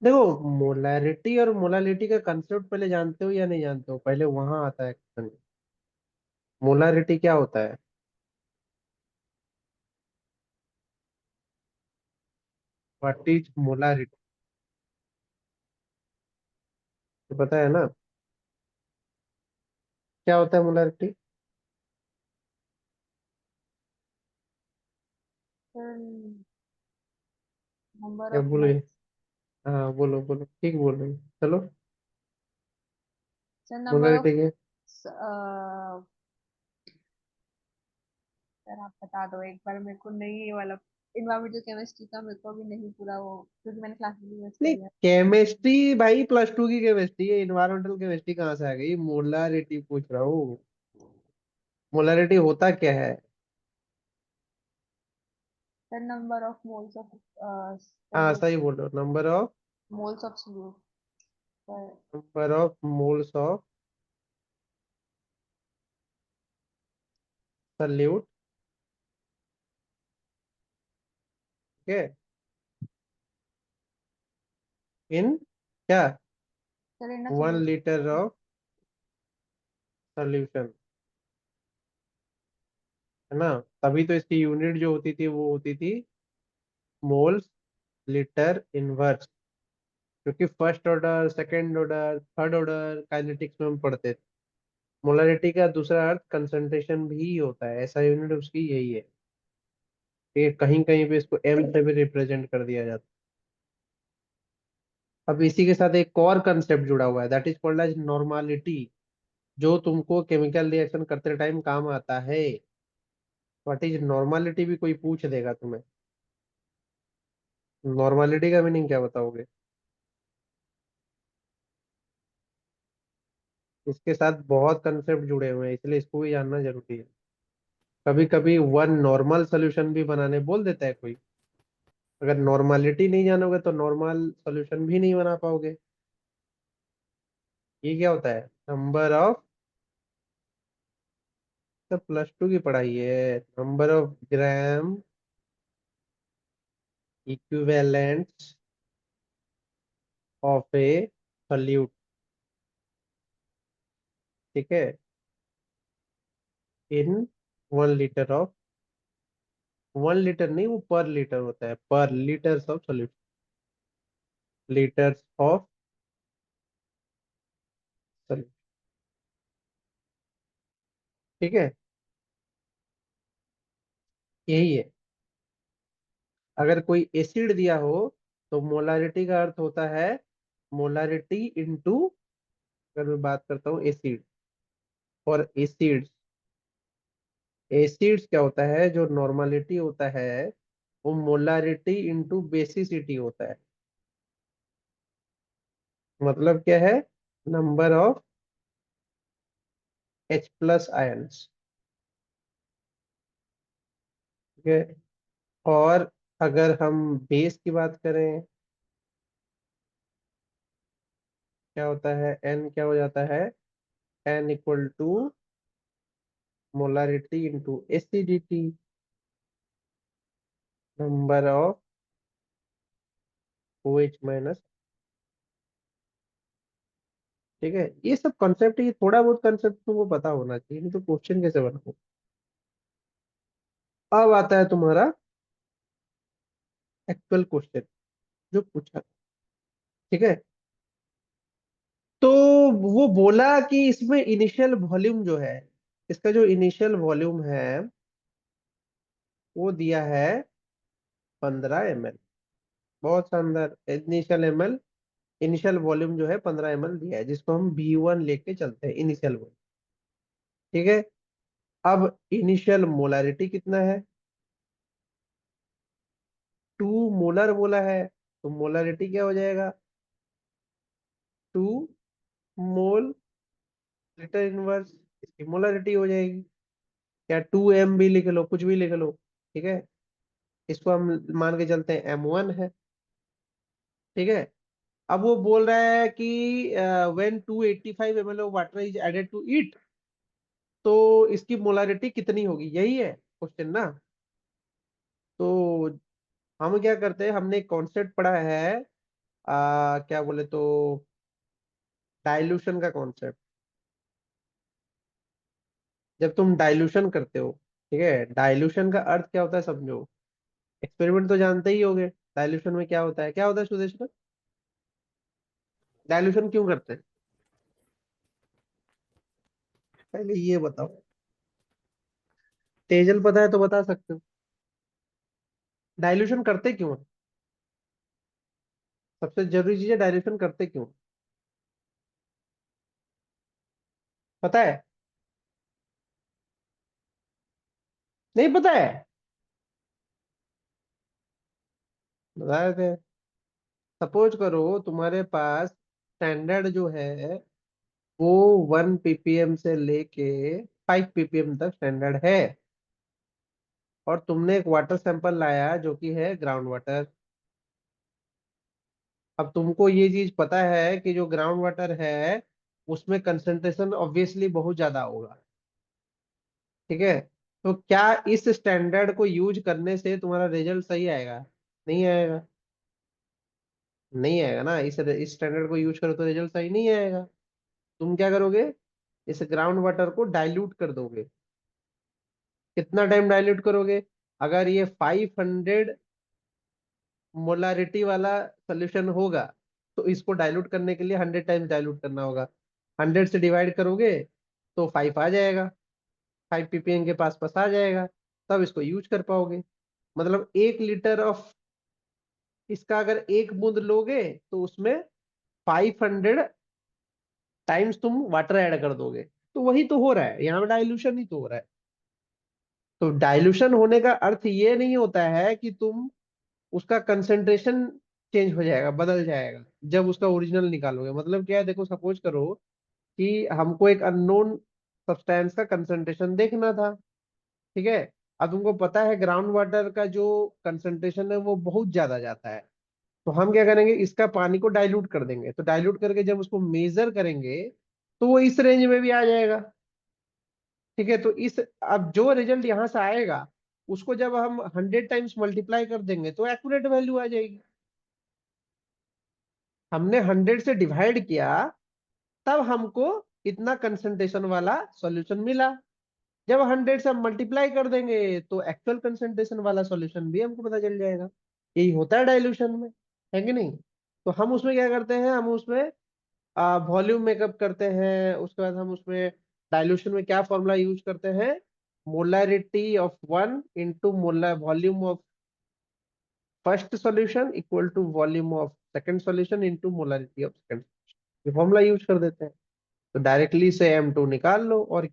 देखो, मोलैरिटी और मोलालिटी का कंसेप्ट पहले जानते हो या नहीं जानते हो, पहले वहां आता है क्वेश्चन। मोलारिटी क्या होता है? What is molarity? तो पता है ना क्या होता है मोलारिटी? नंबर क्या ऑफ बोलो? मोल्स। हाँ, बोलो बोलो, ठीक बोल रहे हो, चलो। Sir number of. मोलारिटी के सर आप बता दो एक बार मेरे को, नहीं ये वाला इन्वायरमेंटल केमिस्ट्री का मेरे को अभी नहीं पूरा वो, क्योंकि मैंने क्लास में यूज नहीं, किया है। केमिस्ट्री भाई +2 की केमिस्ट्री है, इन्वायरमेंटल केमिस्ट्री कहाँ से आ गई? मोलारिटी पूछ रहा हूँ। मोलारिटी होता क्या है? Sir number of moles of हाँ, सोल्यूट। सही बोल रहे हो, number of. Moles of solute. Sir number of moles of solute. ठीक है। इन क्या? Sir in 1 litre of solution, है ना? तभी तो इसकी यूनिट जो होती थी वो होती थी मोल्स लीटर इनवर्स, क्योंकि first order, second order, third order kinetics में हम पढ़ते थे। मोलरिटी का दूसरा अर्थ कंसंट्रेशन भी होता है, ऐसा यूनिट उसकी यही है। ये कहीं कहीं पे इसको एम से भी रिप्रेजेंट कर दिया जाता है। अब इसी के साथ एक और कंसेप्ट जुड़ा हुआ है, that is called as normality, जो तुमको केमिकल रिएक्शन करते टाइम काम आता है। व्हाट इज नॉर्मालिटी भी कोई पूछ देगा तुम्हें, नॉर्मालिटी का मीनिंग क्या बताओगे? इसके साथ बहुत कंसेप्ट जुड़े हुए हैं, इसलिए इसको भी जानना जरूरी है। कभी कभी वन नॉर्मल सोल्यूशन भी बनाने बोल देता है कोई। अगर नॉर्मालिटी नहीं जानोगे तो नॉर्मल सोल्यूशन भी नहीं बना पाओगे। ये क्या होता है? नंबर ऑफ, तो +2 की पढ़ाई है, number of gram equivalent of A solute. ठीक है। इन 1 लीटर ऑफ, 1 लीटर नहीं, वो पर लीटर होता है, पर litres of solution, litres of solution. ठीक है, यही है। अगर कोई एसिड दिया हो तो मोलारिटी का अर्थ होता है मोलारिटी इनटू, अगर मैं बात करता हूँ एसिड और एसिड्स, एसिड्स क्या होता है, जो नॉर्मलिटी होता है वो मोलारिटी इनटू बेसिसिटी होता है। मतलब क्या है? Number of H+ ions. ठीक है। और अगर हम बेस की बात करें, क्या होता है? N क्या हो जाता है? N=, molarity into acidity, number of OH-। ठीक है, ये सब कॉन्सेप्ट, ये थोड़ा बहुत कॉन्सेप्ट तुमको पता होना चाहिए, नहीं तो क्वेश्चन कैसे बनाओ। अब आता है तुम्हारा एक्चुअल क्वेश्चन जो पूछा। ठीक है। तो वो बोला कि इसमें इनिशियल वॉल्यूम जो है, इसका जो इनिशियल वॉल्यूम है वो दिया है 15 ml। बहुत शानदार, इनिशियल वॉल्यूम जो है 15 ml दिया है, जिसको हम V1 लेके चलते हैं, इनिशियल वॉल्यूम। ठीक है। अब इनिशियल मोलारिटी कितना है? 2 मोलर बोला है, तो मोलारिटी क्या हो जाएगा? 2 मोल लीटर इनवर्स, इसकी मोलारिटी हो जाएगी। या 2m भी लिख लो, कुछ भी लिख लो। ठीक है। इसको हम मान के चलते हैं M1 है। ठीक है। अब वो बोल रहा है कि when 285 ml of water is added to it, तो इसकी मोलारिटी कितनी होगी, यही है क्वेश्चन ना? तो हम क्या करते हैं, हमने एक कॉन्सेप्ट पढ़ा है, क्या बोले तो डाइल्यूशन का कॉन्सेप्ट। जब तुम डाइल्यूशन करते हो, ठीक है, डाइल्यूशन का अर्थ क्या होता है समझो। एक्सपेरिमेंट तो जानते ही होगे, डाइल्यूशन में क्या होता है सुदेश में, डाइल्यूशन क्यों करते हैं, पहले ये बताओ। तेजल पता है तो बता सकते हो, डाइल्यूशन करते क्यों हैं? सबसे जरूरी चीज है, डाइल्यूशन करते क्यों हैं? पता है? नहीं पता है? बता देते हैं। सपोज करो तुम्हारे पास स्टैंडर्ड जो है वो 1 ppm से लेके 5 ppm तक स्टैंडर्ड है, और तुमने एक वाटर सैंपल लाया जो कि है ग्राउंड वाटर। अब तुमको ये चीज पता है कि जो ग्राउंड वाटर है उसमें कंसंट्रेशन ऑब्वियसली बहुत ज्यादा होगा, ठीक है। तो क्या इस स्टैंडर्ड को यूज करने से तुम्हारा रिजल्ट सही आएगा? नहीं आएगा। नहीं आएगा ना, इस स्टैंडर्ड को यूज करो तो रिजल्ट सही नहीं आएगा। तुम क्या करोगे, इस ग्राउंड वाटर को डाइल्यूट कर दोगे। कितना टाइम डाइल्यूट करोगे? अगर ये 500 मोलारिटी वाला सोल्यूशन होगा तो इसको डाइल्यूट करने के लिए 100 टाइम्स डाइल्यूट करना होगा। 100 से डिवाइड करोगे तो 5 आ जाएगा, 5 ppm के पास पास आ जाएगा, तब इसको यूज कर पाओगे। मतलब 1 लीटर ऑफ इसका अगर एक बूंद लोगे तो उसमें 500 टाइम्स तुम वाटर ऐड कर दोगे। तो वही तो हो रहा है यहाँ पे, डाइल्यूशन ही तो हो रहा है। तो डाइल्यूशन होने का अर्थ ये नहीं होता है कि तुम उसका कंसंट्रेशन चेंज हो जाएगा, बदल जाएगा जब उसका ओरिजिनल निकालोगे। मतलब क्या है, देखो सपोज करो कि हमको एक अननोन सब्सटेंस का कंसंट्रेशन देखना था, ठीक है। अब तुमको पता है ग्राउंड वाटर का जो कंसंट्रेशन है वो बहुत ज्यादा जाता है, तो हम क्या करेंगे, इसका पानी को डाइल्यूट कर देंगे। तो डाइल्यूट करके जब उसको मेजर करेंगे तो वो इस रेंज में भी आ जाएगा, ठीक है। तो इस अब जो रिजल्ट यहाँ से आएगा उसको जब हम 100 टाइम्स मल्टीप्लाई कर देंगे तो एक्यूरेट वैल्यू आ जाएगी। हमने 100 से डिवाइड किया तब हमको इतना कंसंट्रेशन वाला सॉल्यूशन मिला। जब 100 से हम मल्टीप्लाई कर देंगे तो एक्चुअल कंसंट्रेशन वाला सॉल्यूशन भी हमको पता चल जाएगा। यही होता है डाइल्यूशन में, है कि नहीं। तो हम उसमें क्या करते हैं, हम उसमें वॉल्यूम मेकअप करते हैं। उसके बाद हम उसमें डाइल्यूशन में क्या फॉर्मूला यूज करते हैं, molarity of one into molar volume of first solution equal to volume of second solution into molarity of second. ये फॉर्मूला यूज कर देते हैं, तो डायरेक्टली से M2 निकाल लो, और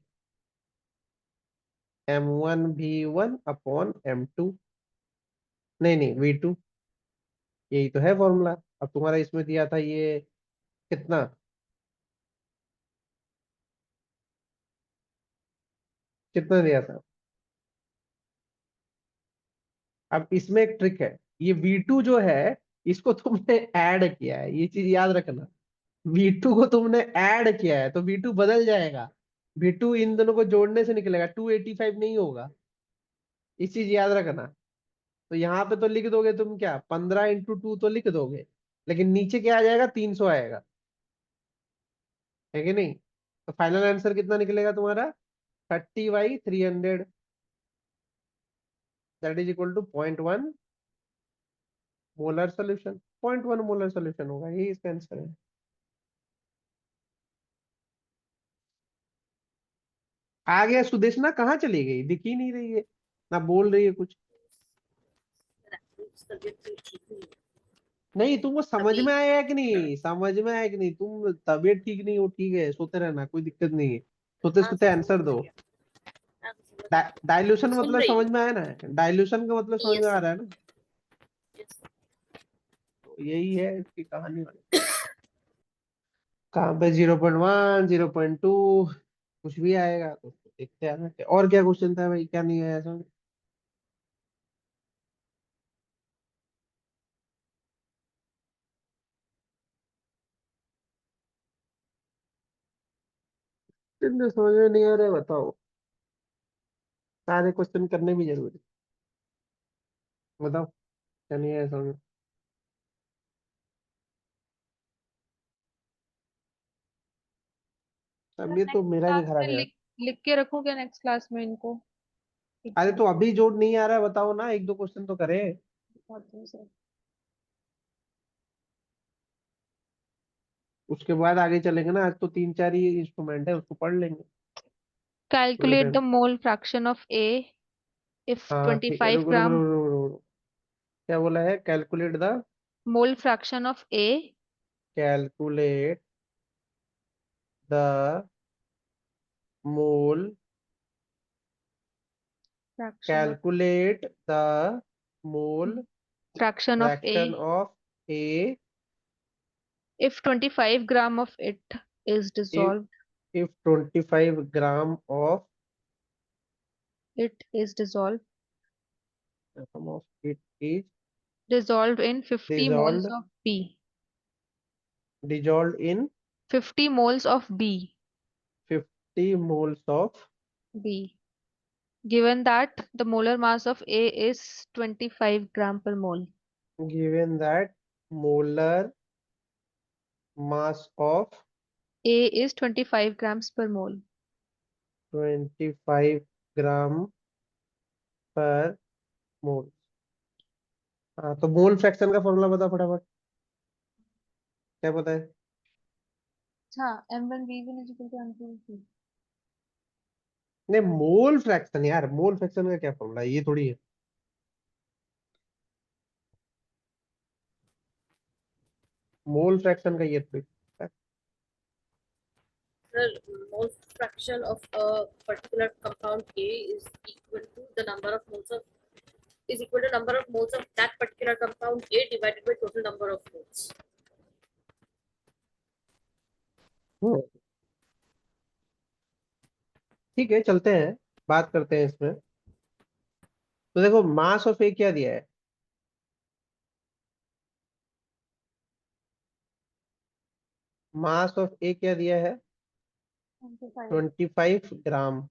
M1V1/M2। नहीं नहीं, V2, यही तो है फॉर्मूला। अब तुम्हारा इसमें दिया था ये कितना, कितना दिया था। अब इसमें एक ट्रिक है, ये V2 जो है इसको तुमने ऐड किया है, ये चीज याद रखना। V2 को तुमने ऐड किया है तो V2 बदल जाएगा। V2 इन दोनों को जोड़ने से निकलेगा, 285 नहीं होगा। इस चीज याद रखना। तो यहाँ पे तो लिख दोगे तुम क्या, 15 × 2 तो लिख दोगे, लेकिन नीचे क्या आ जाएगा, 300 आएगा, है कि नहीं। तो फाइनल आंसर कितना निकलेगा तुम्हारा, 30/300, that is equal to 0.1 molar solution. 0.1 molar solution होगा, यही इसका आंसर है। आ गया सुदेशना, कहाँ चली गई, दिख ही नहीं रही है, ना बोल रही है कुछ। तबीयत तो ठीक नहीं है नहीं, तुमको समझ अभी। में आया कि नहीं, समझ में आया कि नहीं, तुम तबीयत ठीक नहीं हो, ठीक है, सोते रहना, कोई दिक्कत नहीं है। सोते हाँ सोते तो समझ आंसर दो। गया। हाँ तो समझ गया। डाइल्यूशन सुन मतलब रही समझ हूँ। में आया ना, डाइल्यूशन का मतलब समझ में यस आ सर। रहा है ना। यस। तो यही है इसकी कहानी वाली। कहाँ पे 0.1, 0.2, कुछ भी आएगा तो उसको देखते आना। और क्या क्वेश्चन था भाई, क्या नहीं आया समझ। समझ में नहीं आ रहा है, बताओ। सारे क्वेश्चन करने भी जरूरी, बताओ क्या नहीं आया समझ में? अब पर ये तो नेक्स्ट मेरा भी क्लास में खराब है। लिख लिख के रखूं क्या नेक्स्ट क्लास में इनको? ठीक अरे है। तो अभी जो नहीं आ रहा है बताओ ना, एक दो क्वेश्चन तो करे। बहुत दूर से। उसके बाद आगे चलेंगे ना, आज तो तीन चार ही इंस्ट्रूमेंट है, उसको पढ़ लेंगे पूरे calculate the time. Mole fraction of A if हाँ ठीक है, 25 रुको रुको ग्राम। रुको रुको रुको। क्या बोला है? Calculate the, mole fraction of A. Calculate the mole, fraction of calculate the mole fraction of a fraction of A if 25 gram of it is if dissolved. if 25 gram of It is it is dissolved in 50 moles dissolved of B. dissolved in 50 moles of B. 50 moles of, B. Given that the molar mass of A is 25 gram per mole. given that molar mass of A is 25 grams per mole. 25 ग्राम पर मोल। हाँ तो mole fraction का formula बता फटाफट, क्या पता है? अच्छा, M1 V1 is equal to M2 V2। नहीं, मोल फ्रैक्शन यार, मोल फ्रैक्शन का क्या फॉर्मूला है, ये थोड़ी है। मोल फ्रैक्शन का ये थोड़ी है। The mole fraction of a particular compound A is equal to the number of moles of is equal to number of moles of that particular compound A divided by total number of moles. हम्म, ठीक है, चलते हैं, बात करते हैं इसमें। तो देखो मास ऑफ ए क्या दिया है? मास ऑफ ए क्या दिया है? 25। 25 ग्राम।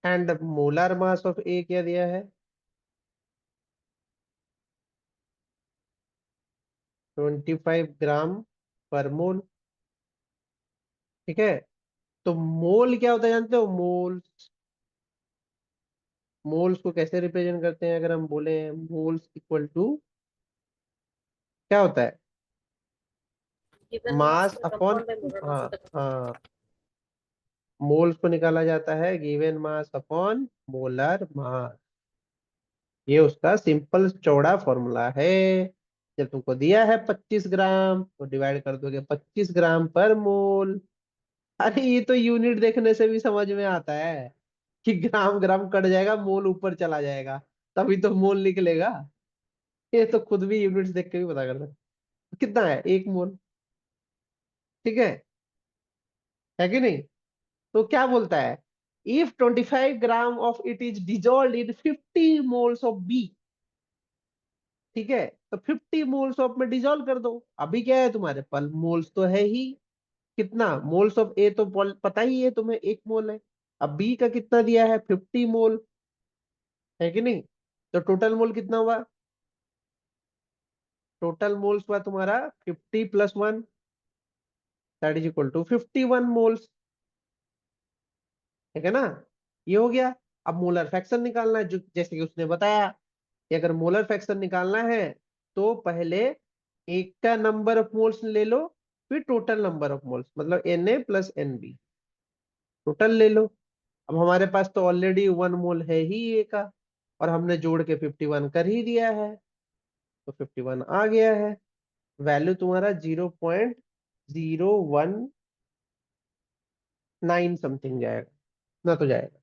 एंड मोलर मास ऑफ ए क्या दिया है? 25 ग्राम पर मोल। ठीक है, तो मोल क्या होता है जानते हो? मोल्स, मोल्स को कैसे रिप्रेजेंट करते हैं? अगर हम बोले मोल्स इक्वल टू, क्या होता है? Given the mass mass of the upon, compound by molar mass हाँ of the compound. हाँ, मोल्स को निकाला जाता है given mass upon molar mass. ये उसका सिंपल चौड़ा फॉर्मूला है। जब तुमको दिया है 25 ग्राम तो डिवाइड कर दोगे 25 ग्राम पर मोल। अरे ये तो यूनिट देखने से भी समझ में आता है कि ग्राम ग्राम कट जाएगा, मोल ऊपर चला जाएगा, तभी तो मोल निकलेगा। ये तो खुद भी यूनिट्स देख के भी पता कर सकते। कितना है एक मोल? ठीक है कि नहीं? तो क्या बोलता है? If 25 gram of it is dissolve in 50 moles of B. ठीक है, तो 50 मोल्स ऑफ में डिजोल्व कर दो। अभी क्या है तुम्हारे पास? मोल्स तो है ही। कितना मोल्स ऑफ ए तो पता ही है तुम्हें, 1 मोल है। अब बी का कितना दिया है? 50 मोल, है कि नहीं? तो टोटल मोल कितना हुआ? टोटल मोल्स हुआ तुम्हारा 50 + 1, that is equal to 51 moles. ठीक है ना? ये हो गया। अब मोलर फ्रैक्शन निकालना है, जो जैसे कि उसने बताया कि अगर मोलर फ्रैक्शन निकालना है तो पहले एक का नंबर ऑफ मोल्स ले लो, फिर टोटल नंबर ऑफ मोल्स, मतलब Na + Nb, टोटल ले लो। अब हमारे पास तो ऑलरेडी 1 मोल है ही ए का, और हमने जोड़ के 51 कर ही दिया है, तो 51 आ गया है। वैल्यू तुम्हारा 0.01 समथिंग जाएगा ना, तो जाएगा।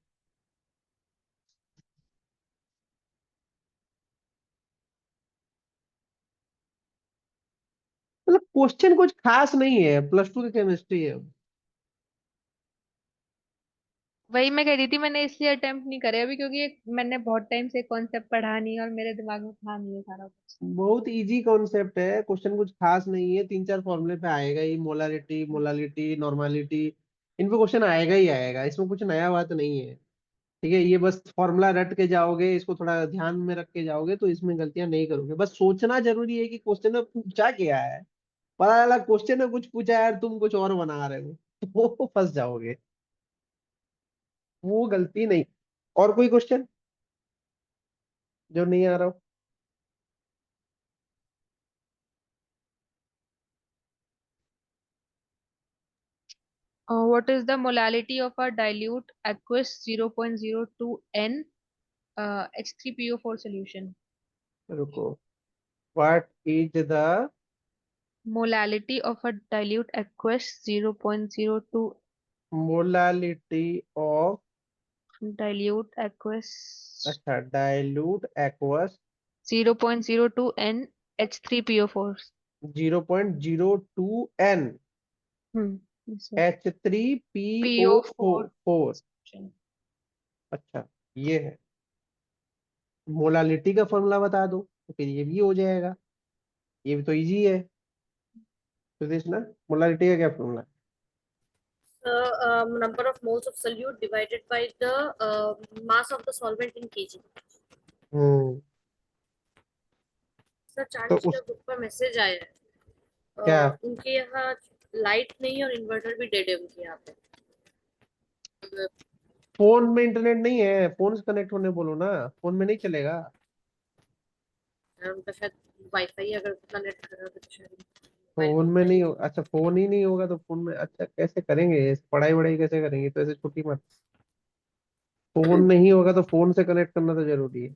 मतलब क्वेश्चन कुछ खास नहीं है, +2 की केमिस्ट्री है। वही मैं कह रही थी, मैंने इसलिए अटेम्प्ट नहीं करे अभी क्योंकि मैंने बहुत टाइम से कॉन्सेप्ट पढ़ा नहीं और मेरे दिमाग में था नहीं है सारा कुछ। बहुत इजी कॉन्सेप्ट है, क्वेश्चन कुछ खास नहीं है, तीन चार फॉर्मूले पे आएगा ही, मोलारिटी, मोलालिटी, नॉर्मालिटी, इन पे क्वेश्चन आएगा ही आएगा, इसमें कुछ नया बात नहीं है। ठीक है, ये बस फॉर्मूला रट के जाओगे, इसको थोड़ा ध्यान में रख के जाओगे तो इसमें गलतियां नहीं करोगे। बस सोचना जरूरी है कि क्वेश्चन में पूछा क्या है। पता चला क्वेश्चन में कुछ पूछा है, तुम कुछ और बना रहे हो, तो फंस जाओगे। वो गलती नहीं। और कोई क्वेश्चन जो नहीं आ रहा हो? What is the molality of a dilute aqueous 0.02 N H3PO4 solution? रुको, what is the Molality of a dilute aqueous 0.02 molality of, dilute aqueous अच्छा, dilute aqueous 0.02 N H3PO4. 0.02 N Yes, sir. H3PO4 PO4. Four. अच्छा, ये है। Molality का formula बता दो तो फिर ये भी हो जाएगा। ये भी तो इजी है। तो देखना, मोलालिटी का क्या फॉर्मूला है? Number of moles of solute divided by the mass of the solvent in kg. Hmm. Sir तो चाणक्य का उस ग्रुप पर मैसेज आया है। क्या, उनके यहाँ लाइट नहीं है और इन्वर्टर भी डेड है उनके यहाँ पे। फोन में इंटरनेट नहीं है? फोन से कनेक्ट होने बोलो ना, फोन में नहीं चलेगा। उनका शायद वाईफाई अगर कनेक्ट करा तो शायद फोन में नहीं हो, अच्छा फोन ही नहीं होगा तो फोन में, अच्छा कैसे करेंगे पढ़ाई वढ़ाई, कैसे करेंगे? तो ऐसे छुट्टी मत। फोन नहीं होगा तो फोन से कनेक्ट करना तो जरूरी है।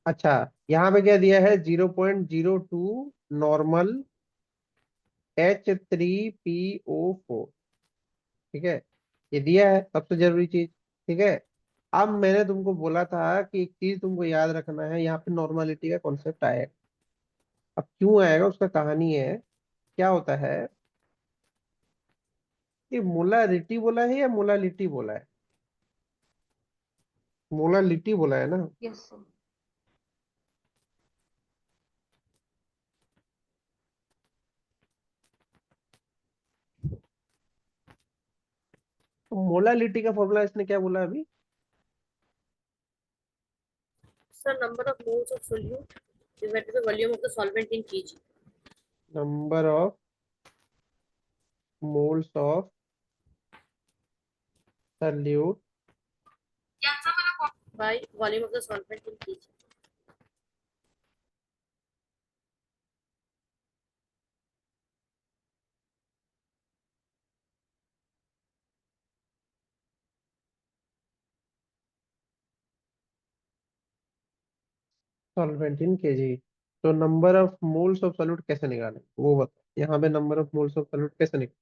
अच्छा, यहाँ पे क्या दिया है? 0.02 नॉर्मल H3PO4। ठीक है, ये दिया है सबसे जरूरी चीज। ठीक है, अब मैंने तुमको बोला था कि एक चीज तुमको याद रखना है, यहाँ पे नॉर्मलिटी का कॉन्सेप्ट आएगा। अब क्यों आएगा उसका कहानी है। क्या होता है, ये मोलारिटी बोला है या मोलालिटी बोला है? मोलालिटी बोला है ना? Yes, sir. तो मोलालिटी का फॉर्मूला इसने क्या बोला अभी? Sir number of moles of solute divided by volume of the solvent in kg. Number of moles of solute By volume of the solvent in kg. Solvent in kg. तो number of moles of solute कैसे निकालें वो बताओ, यहाँ पे number of moles of solute कैसे निकालें?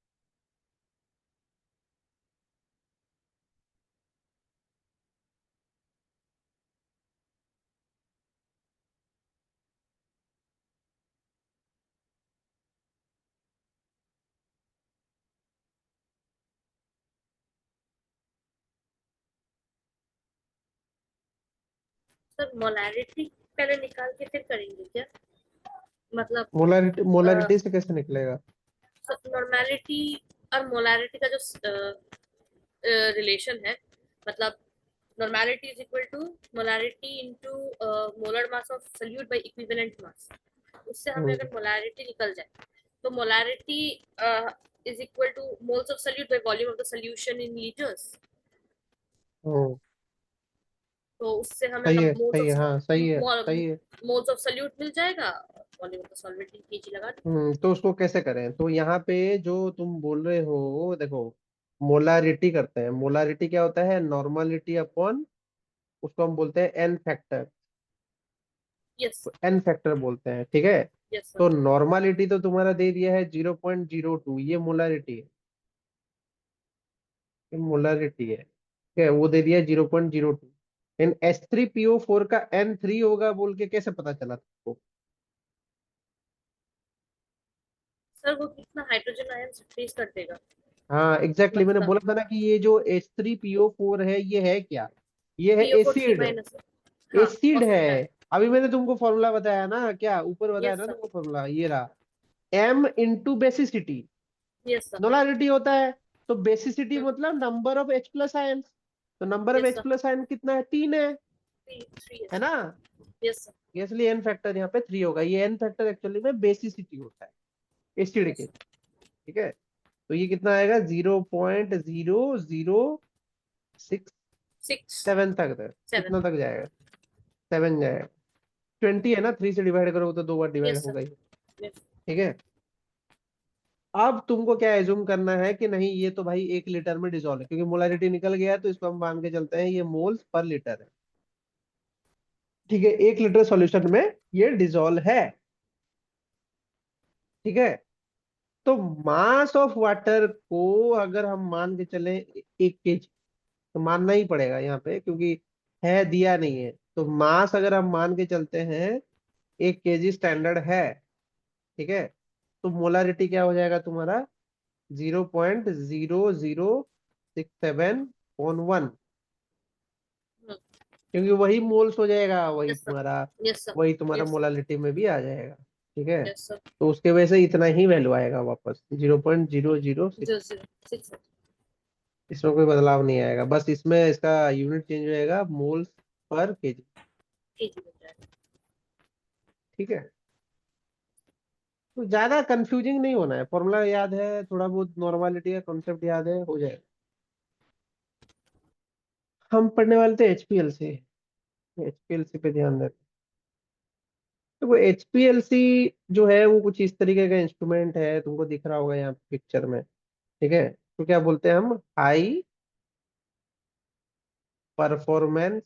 Sir molarity पहले निकाल के फिर करेंगे क्या? मतलब मोलारिटी, मोलारिटी से कैसे निकलेगा? नॉर्मेलिटी और मोलैरिटी का जो रिलेशन है, मतलब normality is equal to molarity into molar mass of solute by equivalent mass. उससे हमें हम्म। अगर molarity निकल जाए तो molarity is equal to moles of solute by volume of the solution in liters. हम्म, तो उससे हमें सही है, moles सही है, हाँ सही है, of सही है। moles of solute मिल जाएगा, volume of the solvent in kg लगा दें। तो उसको कैसे करें? तो यहाँ पे जो तुम बोल रहे हो देखो, मोलारिटी करते हैं। मोलारिटी क्या होता है? नॉर्मलिटी अपॉन, उसको हम बोलते हैं एन फैक्टर। यस तो एन फैक्टर बोलते हैं, ठीक है। Yes sir. तो नॉर्मलिटी तो तुम्हारा दे दिया है 0.02, ये मोलारिटी है, ये मोलारिटी है, ठीक है, वो दे दिया 0.02। इन H3PO4 का N3 होगा बोल के कैसे पता चला तुमको? सर वो कितना हाइड्रोजन आयन रिप्लेस कर देगा? हाँ एग्जैक्टली, मैंने मतलब बोला था ना कि ये जो H3PO4 है ये है क्या? ये है PO4 3 एसिड। माइनस। हाँ एसिड है। ऑक्सीडाइज। अभी मैंने तुमको फॉर्मूला बताया ना, क्या ऊपर बताया यस ना सर। तुमको फॉर्मूला, ये रहा। M into basicity, yes sir. Normality होता है। तो बेसिसिटी मतलब number of H plus ion. तो number of yes H sir. Plus ion कितना है? 3 है 3 3 है यस। ना? Yes, sir. इसलिए एन फैक्टर यहाँ पे 3 होगा। ये एन फैक्टर एक्चुअली में बेसिसिटी होता है एसिड के, Yes. ठीक है। तो ये कितना आएगा, 0.0067 6, तक 7. कितना तक जाएगा, 7 जाएगा। 20 है ना, 3 से डिवाइड करोगे तो 2 बार डिवाइड Yes, sir. होगा ही, Yes. ठीक है। अब तुमको क्या एज्यूम करना है कि नहीं ये तो भाई 1 लीटर में डिजोल्व है, क्योंकि मोलारिटी निकल गया है तो इसको हम मान के चलते हैं ये मोल्स पर लीटर है, ठीक है। 1 लीटर सॉल्यूशन में ये डिजोल्व है, ठीक है। तो मास ऑफ वाटर को अगर हम मान के चले 1 kg, तो मानना ही पड़ेगा यहाँ पे क्योंकि है दिया नहीं है, तो मास अगर हम मान के चलते हैं 1 kg स्टैंडर्ड है, ठीक है। तो मोलारिटी क्या हो जाएगा तुम्हारा, 0.0067/1, Hmm. क्योंकि वही मोल्स हो जाएगा, वही Yes, sir. तुम्हारा, Yes, sir. वही तुम्हारा Yes, sir. मोलालिटी में भी आ जाएगा, ठीक है। Yes, sir. तो उसके वजह से इतना ही वैल्यू आएगा वापस 0.006। 006, sir. इसमें कोई बदलाव नहीं आएगा, बस इसमें इसका यूनिट चेंज हो जाएगा, मोल्स पर केजी, kg बन जाएगा. ठीक है। तो ज्यादा कंफ्यूजिंग नहीं होना है, फॉर्मूला याद है, थोड़ा बहुत नॉर्मलिटी का कॉन्सेप्ट याद है, हो जाएगा। हम पढ़ने वाले थे एचपीएलसी, एचपीएलसी पे ध्यान देते। तो वो एचपीएलसी जो है वो कुछ इस तरीके का इंस्ट्रूमेंट है, तुमको दिख रहा होगा यहाँ पिक्चर में, ठीक है। तो क्या बोलते हैं हम, हाई परफॉर्मेंस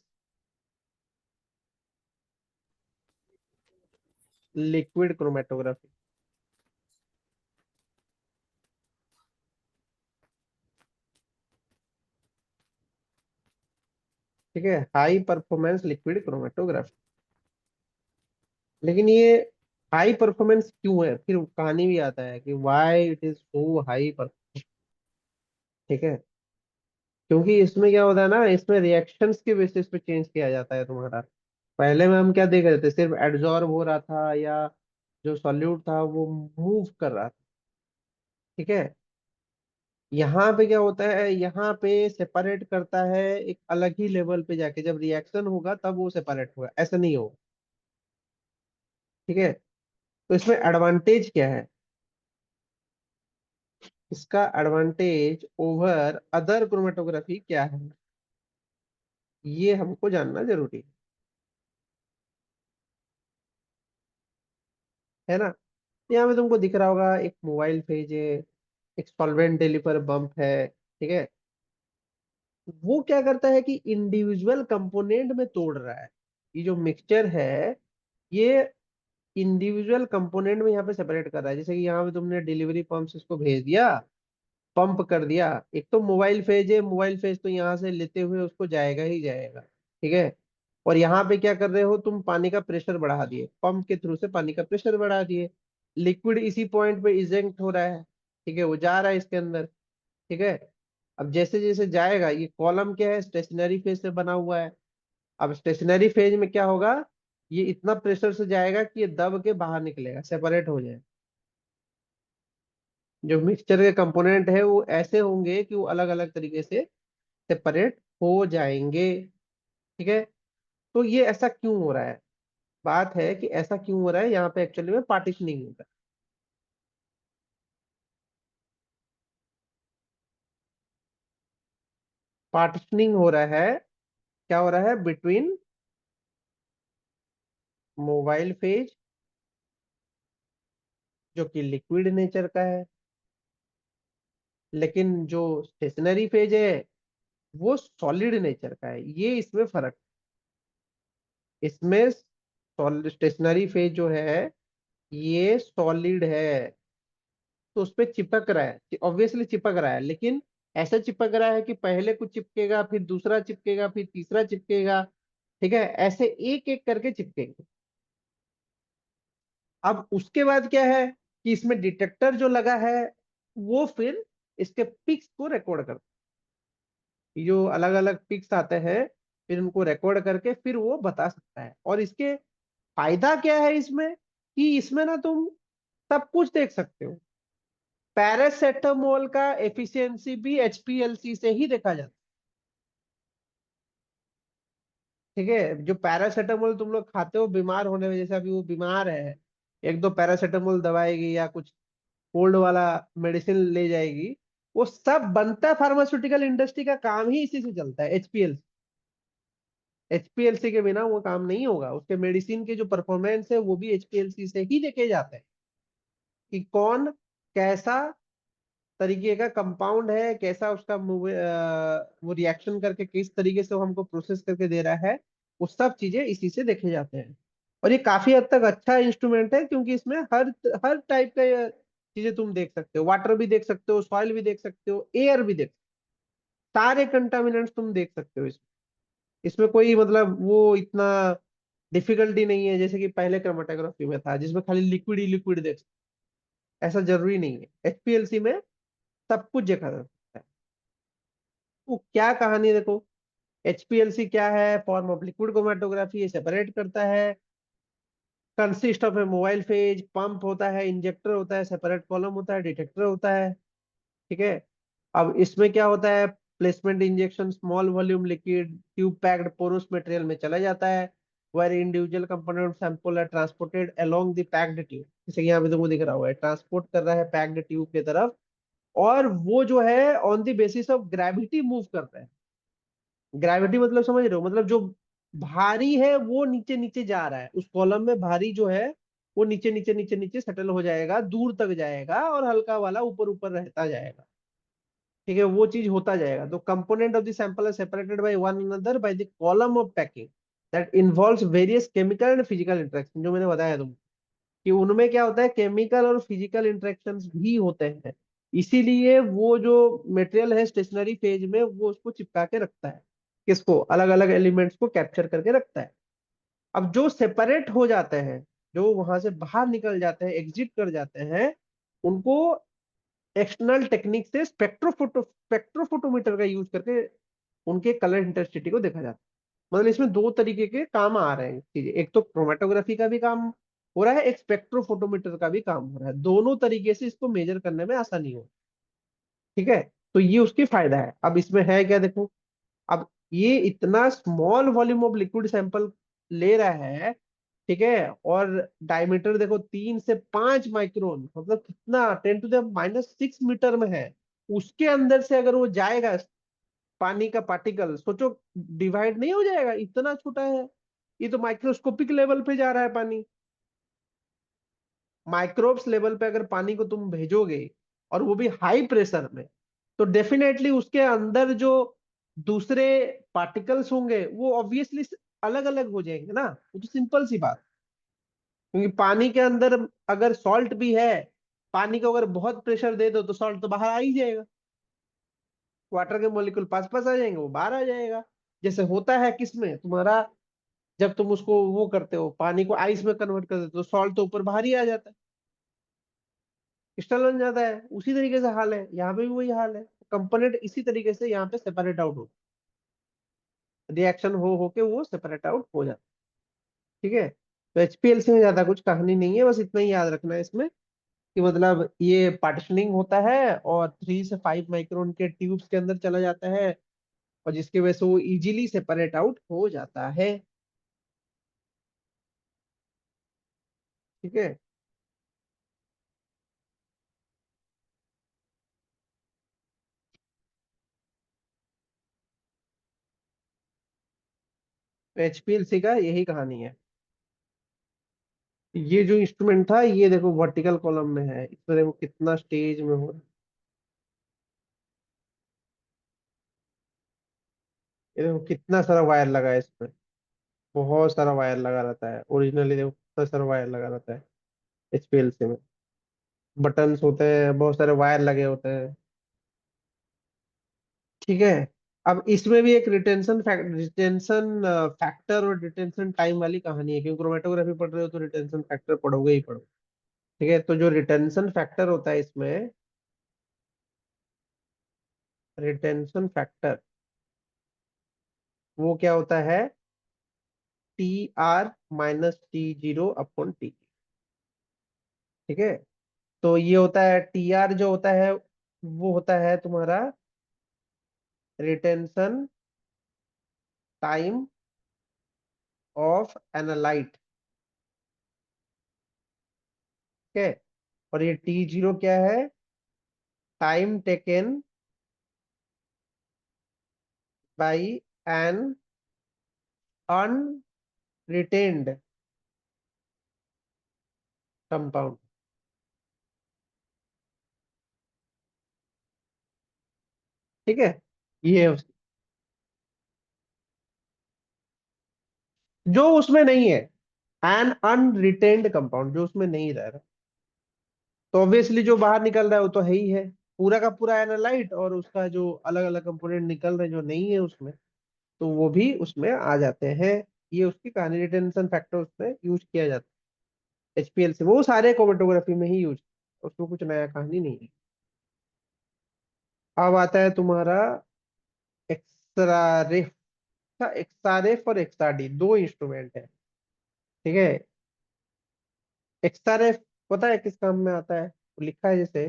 लिक्विड क्रोमेटोग्राफी, ठीक है। High performance liquid chromatography. लेकिन ये हाई परफॉर्मेंस क्यों है, फिर कहानी भी आता है कि why it is so high पर, ठीक है। क्योंकि इसमें क्या होता है ना, इसमें रिएक्शंस के बेसिस पे चेंज किया जाता है तुम्हारा। पहले में हम क्या देख रहे थे, सिर्फ एड्जॉर्ब हो रहा था या जो सॉल्यूट था वो मूव कर रहा था, ठीक है। यहाँ पे क्या होता है, यहाँ पे सेपरेट करता है एक अलग ही लेवल पे जाके, जब रिएक्शन होगा तब वो सेपरेट होगा, ऐसा नहीं होगा, ठीक है। तो इसमें एडवांटेज क्या है, इसका एडवांटेज ओवर अदर क्रोमेटोग्राफी क्या है, ये हमको जानना जरूरी है ना। यहाँ पे तुमको दिख रहा होगा एक मोबाइल फेज है, एक सॉल्वेंट डिलीवर बम्प है, ठीक है। वो क्या करता है कि इंडिविजुअल कंपोनेंट में तोड़ रहा है, ये जो मिक्सचर है ये इंडिविजुअल कंपोनेंट में यहाँ पे सेपरेट कर रहा है। जैसे कि यहाँ पे तुमने डिलीवरी पंप से इसको भेज दिया, पंप कर दिया, एक तो मोबाइल फेज है, मोबाइल फेज तो यहाँ से लेते हुए उसको जाएगा ही जाएगा, ठीक है। और यहाँ पे क्या कर रहे हो तुम, पानी का प्रेशर बढ़ा दिए, पंप के थ्रू से पानी का प्रेशर बढ़ा दिए, लिक्विड इसी पॉइंट पे इजेक्ट हो रहा है, ठीक है, वो जा रहा है इसके अंदर, ठीक है। अब जैसे जैसे जाएगा, ये कॉलम क्या है, स्टेशनरी फेज से बना हुआ है। अब स्टेशनरी फेज में क्या होगा, ये इतना प्रेशर से जाएगा कि ये दब के बाहर निकलेगा, सेपरेट हो जाए। जो मिक्सचर के कंपोनेंट है वो ऐसे होंगे कि वो अलग अलग तरीके से सेपरेट हो जाएंगे, ठीक है। तो ये ऐसा क्यों हो रहा है, बात है कि ऐसा क्यों हो रहा है, यहाँ पे एक्चुअली में पार्टीशनिंग होता है। पार्टीशनिंग हो रहा है, क्या हो रहा है, बिटवीन मोबाइल फेज जो कि लिक्विड नेचर का है, लेकिन जो स्टेशनरी फेज है वो सॉलिड नेचर का है, ये इसमें फर्क। इसमें स्टेशनरी फेज जो है ये सॉलिड है, तो उस पर चिपक रहा है, ऑब्वियसली चिपक रहा है, लेकिन ऐसा चिपक रहा है कि पहले कुछ चिपकेगा, फिर दूसरा चिपकेगा, फिर तीसरा चिपकेगा, ठीक है, ऐसे एक एक करके चिपकेंगे। अब उसके बाद क्या है कि इसमें डिटेक्टर जो लगा है वो फिर इसके पिक्स को रिकॉर्ड करता है, जो अलग अलग पिक्स आते हैं फिर उनको रिकॉर्ड करके फिर वो बता सकता है। और इसके फायदा क्या है इसमें, कि इसमें ना तुम सब कुछ देख सकते हो। पैरासेटामोल का एफिशिएंसी भी एचपीएलसी से ही देखा जाता ठीक है, जो पैरासीटामोल तुम लोग खाते हो बीमार होने में, जैसे अभी वो बीमार है, एक दो पैरासीटामोल दवाएगी या कुछ कोल्ड वाला मेडिसिन ले जाएगी, वो सब बनता है, फार्मास्यूटिकल इंडस्ट्री का काम ही इसी से चलता है, एचपीएल। एचपीएलसी के बिना वो काम नहीं होगा, उसके मेडिसिन के जो परफॉर्मेंस है वो भी एचपीएलसी से ही देखे जाते हैं, कि कौन कैसा तरीके का कंपाउंड है, कैसा उसका वो रिएक्शन करके किस तरीके से वो हमको प्रोसेस करके दे रहा है, वो सब चीजें इसी से देखे जाते हैं। और ये काफी हद तक अच्छा इंस्ट्रूमेंट है, क्योंकि इसमें हर हर टाइप का ये चीजें तुम देख सकते हो, वाटर भी देख सकते हो, सॉइल भी देख सकते हो, एयर भी देख, सारे कंटामिनेंट्स तुम देख सकते हो इसमें। इसमें कोई मतलब वो इतना डिफिकल्टी नहीं है जैसे कि पहले क्रोमेटोग्राफी में था, जिसमें खाली लिक्विड ही लिक्विड देख सकते। ऐसा जरूरी नहीं है, एचपीएलसी में सब कुछ देखा जा सकता है। तो क्या कहानी है देखो, एचपीएलसी क्या है, फॉर्म ऑफ लिक्विड क्रोमेटोग्राफी, ये सेपरेट करता है, consist of A mobile phase, pump होता है, इंजेक्टर होता है, सेपरेट कॉलम होता है, डिटेक्टर होता है। ठीक है, अब इसमें क्या होता है, placement injection, small volume liquid tube packed porous material में चला जाता है, वेर इंडिविजुअल कंपोनेंट सैंपल है transported along the packed tube, जैसे कि यहाँ पे तुमको दिख रहा हुआ है, ट्रांसपोर्ट कर रहा है पैक्ड ट्यूब की तरफ, और वो जो है on the basis of gravity move कर रहा है। ग्रेविटी मतलब समझ रहे हो, मतलब जो भारी है वो नीचे नीचे जा रहा है, उस कॉलम में भारी जो है वो नीचे नीचे नीचे नीचे सेटल हो जाएगा, दूर तक जाएगा, और हल्का वाला ऊपर ऊपर रहता जाएगा। ठीक है, वो चीज होता जाएगा। तो component of the sample are separated by one another by the column of packing that involves various chemical and physical interaction, जो मैंने बताया तुमको कि उनमें क्या होता है, केमिकल और फिजिकल इंटरेक्शंस भी होते हैं। इसीलिए वो जो मटेरियल है स्टेशनरी फेज में वो उसको चिपका के रखता है, किसको, अलग अलग एलिमेंट्स को कैप्चर करके रखता है। अब जो सेपरेट हो जाते हैं, जो वहां से बाहर निकल जाते हैं, एग्जिट कर जाते हैं, उनको एक्सटर्नल टेक्निक से स्पेक्ट्रोफोटोमीटर का यूज करके उनके कलर इंटेंसिटी को देखा जाता है। मतलब इसमें दो तरीके के काम आ रहे हैं चीजें, एक तो क्रोमेटोग्राफी का भी काम हो रहा है, एक स्पेक्ट्रोफोटोमीटर का भी काम हो रहा है, दोनों तरीके से इसको मेजर करने में आसानी हो। ठीक है, तो ये उसकी फायदा है। अब इसमें है क्या देखो, अब ये इतना small volume of liquid sample ले रहा है, ठीक है, और डायमीटर देखो 3 से 5 माइक्रोन, मतलब कितना, 10⁻⁻⁶ मीटर में है। उसके अंदर से अगर वो जाएगा पानी का पार्टिकल, सोचो, डिवाइड नहीं हो जाएगा, इतना छोटा है। ये तो माइक्रोस्कोपिक लेवल पे जा रहा है पानी। माइक्रोब्स लेवल पे अगर पानी को तुम भेजोगे, और वो भी हाई प्रेशर में, तो डेफिनेटली उसके अंदर जो दूसरे पार्टिकल्स होंगे वो ऑब्वियसली अलग अलग हो जाएंगे ना, वो तो सिंपल सी बात। क्योंकि पानी के अंदर अगर सॉल्ट भी है, पानी को अगर बहुत प्रेशर दे दो तो सॉल्ट तो बाहर आ ही जाएगा, वाटर के मॉलिक्यूल पास पास आ जाएंगे, वो बाहर आ जाएगा। जैसे होता है किसमें तुम्हारा, जब तुम उसको वो करते हो, पानी को आइस में कन्वर्ट कर देते हो, तो सॉल्ट तो ऊपर बाहर ही आ जाता है, क्रिस्टल बन जाता है। उसी तरीके से हाल है, यहाँ पे भी वही हाल है। कंपोनेंट इसी तरीके से यहाँ पे सेपरेट आउट हो, रिएक्शन हो होके वो सेपरेट आउट हो जाता है। ठीक है, तो एचपीएलसी में ज्यादा कुछ कहानी नहीं है, बस इतना ही याद रखना है इसमें, कि मतलब ये पार्टिशनिंग होता है और 3 से 5 माइक्रोन के ट्यूब्स के अंदर चला जाता है, और जिसकी वजह से वो इजीली सेपरेट आउट हो जाता है। ठीक है, तो एचपीएलसी का यही कहानी है। ये जो इंस्ट्रूमेंट था, ये देखो वर्टिकल कॉलम में है, इसमें देखो कितना स्टेज में हो रहा है। ये देखो कितना सारा वायर लगा है इसमें, बहुत सारा वायर लगा रहता है, ओरिजिनली देखो कितना सारा वायर लगा रहता है एचपीएलसी में, बटन्स होते हैं, बहुत सारे वायर लगे होते हैं। ठीक है, अब इसमें भी एक रिटेंशन फैक्टर और रिटेंशन टाइम वाली कहानी है, क्योंकि क्रोमेटोग्राफी पढ़ रहे हो तो रिटेंशन फैक्टर पढ़ोगे ही पढ़ो। ठीक है, तो जो रिटेंशन फैक्टर होता है इसमें, रिटेंशन फैक्टर वो क्या होता है, Tr - T0/T। ठीक है, तो ये होता है Tr जो होता है, वो होता है तुम्हारा रिटेंशन टाइम ऑफ एनालाइट। ठीक है, और ये T0 क्या है? Time taken by an unretained compound. ठीक है, ये है जो उसमें नहीं है, एन अनरिटेन्ड कंपाउंड, जो उसमें नहीं रह रहा। तो ऑब्वियसली जो बाहर निकल रहा है वो तो है ही है, पूरा का पूरा एनालाइट, और उसका जो अलग अलग कंपोनेंट निकल रहे हैं जो नहीं है उसमें, तो वो भी उसमें आ जाते हैं। ये उसकी कहानी, रिटेंशन फैक्टर उसमें यूज किया जाता है HPL से, वो सारे क्रोमेटोग्राफी में ही यूज, उसमें कुछ नया कहानी नहीं है। अब आता है तुम्हारा एक्सरारेफ। एक्सआरएफ और एक्सआरडी दो इंस्ट्रूमेंट है। ठीक है, एक्सआरएफ पता है किस काम में आता है? वो लिखा है जैसे,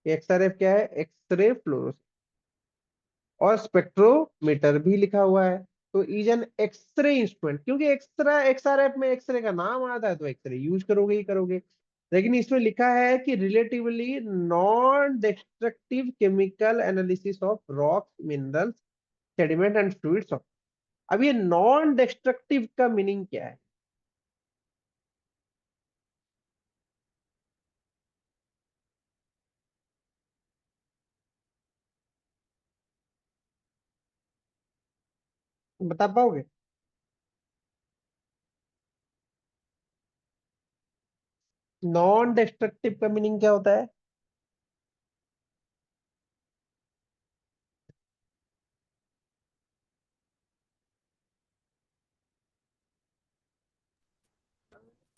एक्सआरएफ क्या है? एक्सरे फ्लोरोसेंस, और स्पेक्ट्रोमीटर भी लिखा हुआ है। तो इज एन एक्सरे इंस्ट्रूमेंट, क्योंकि एक्सरा एक्सआरएफ में एक्सरे का नाम आता है तो एक्सरे यूज करोगे ही करोगे। लेकिन इसमें लिखा है कि relatively non destructive chemical analysis of rocks, minerals, sediment and fluids of. अब ये नॉन डिस्ट्रक्टिव का मीनिंग क्या है? बता पाओगे? नॉन डिस्ट्रक्टिव का मीनिंग क्या होता है?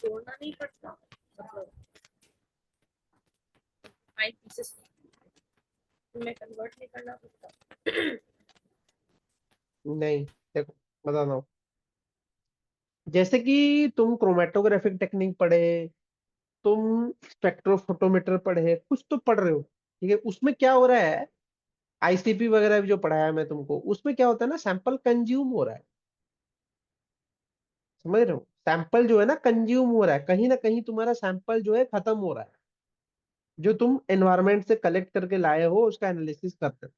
तोड़ना नहीं पड़ता, मतलब 5 पीसेस में कन्वर्ट नहीं करना पड़ता। नहीं, देखो बताता हूँ। जैसे कि तुम क्रोमेटोग्राफिक टेक्निक पढ़े, तुम स्पेक्ट्रोफोटोमीटर पढ़े, कुछ तो पढ़ रहे हो। ठीक है, उसमें क्या हो रहा है, ICP वगैरह भी जो पढ़ाया मैं तुमको, उसमें क्या होता है ना, सैंपल कंज्यूम हो रहा है। समझ रहे हो? सैंपल जो है ना कंज्यूम हो रहा है, कहीं ना कहीं तुम्हारा सैंपल जो है खत्म हो रहा है, जो तुम एनवायरमेंट से कलेक्ट करके लाए हो उसका एनालिसिस करते हो।